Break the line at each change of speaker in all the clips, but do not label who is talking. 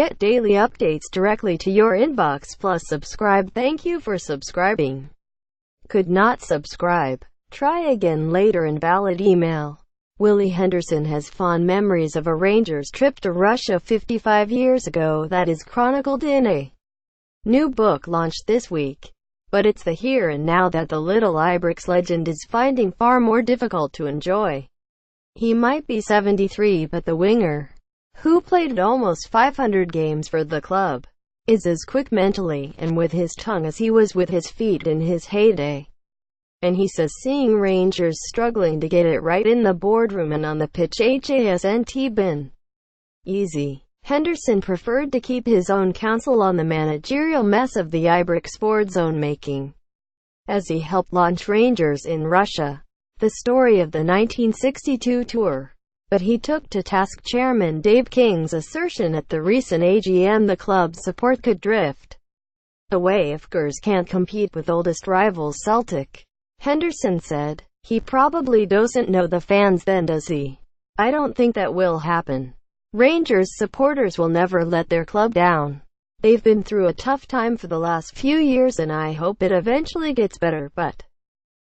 Get daily updates directly to your inbox plus subscribe. Thank you for subscribing. Could not subscribe. Try again later. Invalid email. Willie Henderson has fond memories of a Rangers trip to Russia 55 years ago that is chronicled in a new book launched this week. But it's the here and now that the Little Ibrox legend is finding far more difficult to enjoy. He might be 73, but the winger, who played almost 500 games for the club, is as quick mentally and with his tongue as he was with his feet in his heyday. And he says seeing Rangers struggling to get it right in the boardroom and on the pitch hasn't been easy. Henderson preferred to keep his own counsel on the managerial mess of the Ibrox board zone making, as he helped launch Rangers in Russia, the story of the 1962 tour. But he took to task Chairman Dave King's assertion at the recent AGM the club's support could drift away if Gers can't compete with oldest rivals Celtic. Henderson said, "He probably doesn't know the fans then, does he? I don't think that will happen. Rangers supporters will never let their club down. They've been through a tough time for the last few years and I hope it eventually gets better, but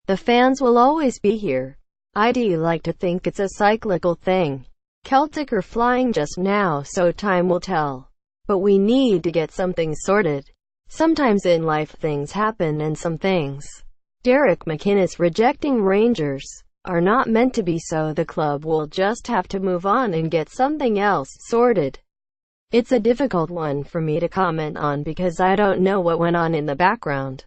the fans will always be here. I'd like to think it's a cyclical thing. Celtic are flying just now, so time will tell. But we need to get something sorted. Sometimes in life things happen and some things, Derek McInnes rejecting Rangers, are not meant to be, so the club will just have to move on and get something else sorted. It's a difficult one for me to comment on because I don't know what went on in the background."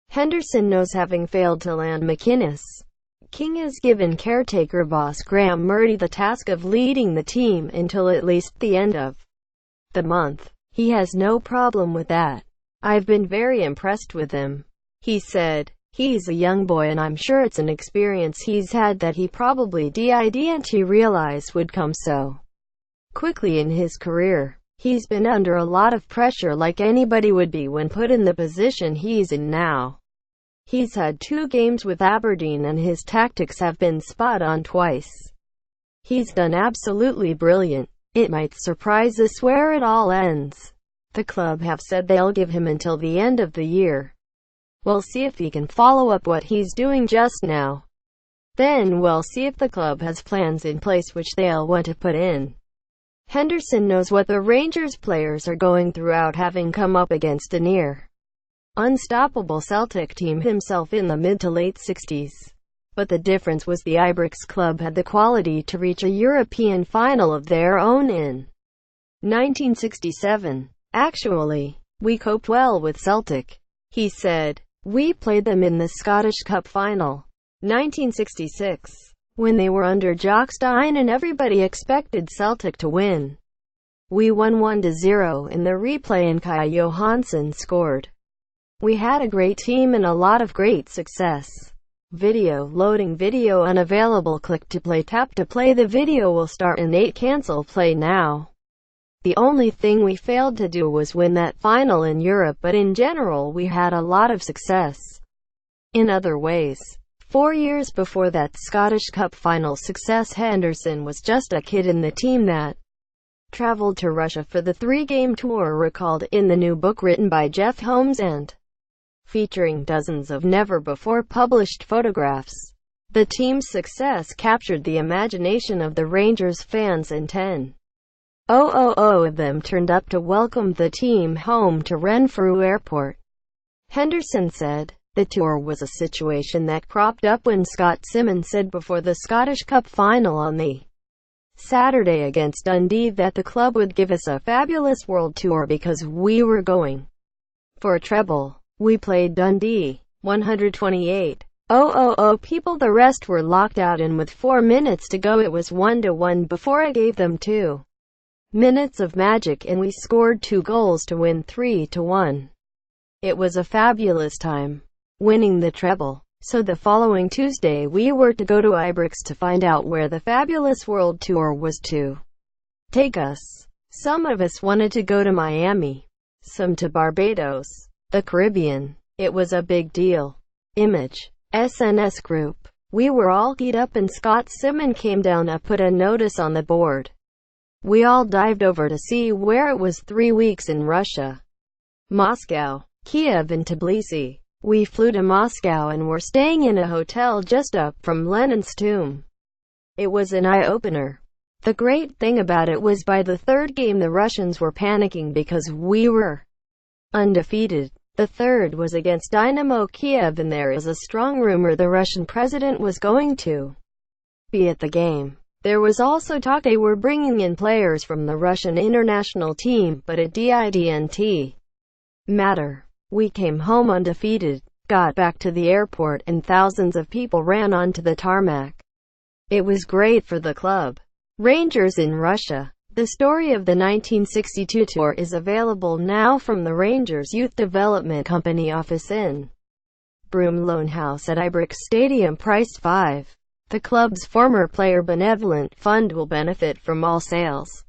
Henderson knows having failed to land McInnes, King has given caretaker boss Graham Murdy the task of leading the team until at least the end of the month. He has no problem with that. "I've been very impressed with him," he said. "He's a young boy and I'm sure it's an experience he's had that he probably didn't realize would come so quickly in his career. He's been under a lot of pressure like anybody would be when put in the position he's in now. He's had 2 games with Aberdeen and his tactics have been spot on twice. He's done absolutely brilliant. It might surprise us where it all ends. The club have said they'll give him until the end of the year. We'll see if he can follow up what he's doing just now. Then we'll see if the club has plans in place which they'll want to put in." Henderson knows what the Rangers players are going through out having come up against a near unstoppable Celtic team himself in the mid to late 60s. But the difference was the Ibrox club had the quality to reach a European final of their own in 1967. "Actually, we coped well with Celtic," he said. "We played them in the Scottish Cup final, 1966, when they were under Jock Stein and everybody expected Celtic to win. We won 1-0 in the replay and Kai Johansson scored. We had a great team and a lot of great success." Video loading. Video unavailable. Click to play. Tap to play. The video will start in 8. Cancel play now. "The only thing we failed to do was win that final in Europe, but in general we had a lot of success in other ways." 4 years before that Scottish Cup final success, Henderson was just a kid in the team that traveled to Russia for the 3-game tour, recalled in the new book written by Jeff Holmes and featuring dozens of never-before-published photographs. The team's success captured the imagination of the Rangers fans, and 10,000 of them turned up to welcome the team home to Renfrew Airport. Henderson said, "The tour was a situation that cropped up when Scott Simmons said before the Scottish Cup final on the Saturday against Dundee that the club would give us a fabulous world tour because we were going for a treble. We played Dundee, 128,000 people, the rest were locked out, and with 4 minutes to go it was 1-1 before I gave them 2 minutes of magic and we scored 2 goals to win 3-1. It was a fabulous time, winning the treble. So the following Tuesday we were to go to Ibrox to find out where the fabulous world tour was to take us. Some of us wanted to go to Miami, some to Barbados, the Caribbean. It was a big deal." Image, SNS Group. We were all keyed up and Scott Simon came down and put a notice on the board. We all dived over to see where it was. 3 weeks in Russia. Moscow, Kiev and Tbilisi. We flew to Moscow and were staying in a hotel just up from Lenin's tomb. It was an eye-opener. The great thing about it was by the third game the Russians were panicking because we were undefeated. The third was against Dynamo Kiev, and there is a strong rumor the Russian president was going to be at the game. There was also talk they were bringing in players from the Russian international team, but it didn't matter. We came home undefeated, got back to the airport, and thousands of people ran onto the tarmac. It was great for the club. Rangers in Russia. The story of the 1962 tour is available now from the Rangers Youth Development Company office in Broome Loan House at Ibrox Stadium, priced $5. The club's former player benevolent fund will benefit from all sales.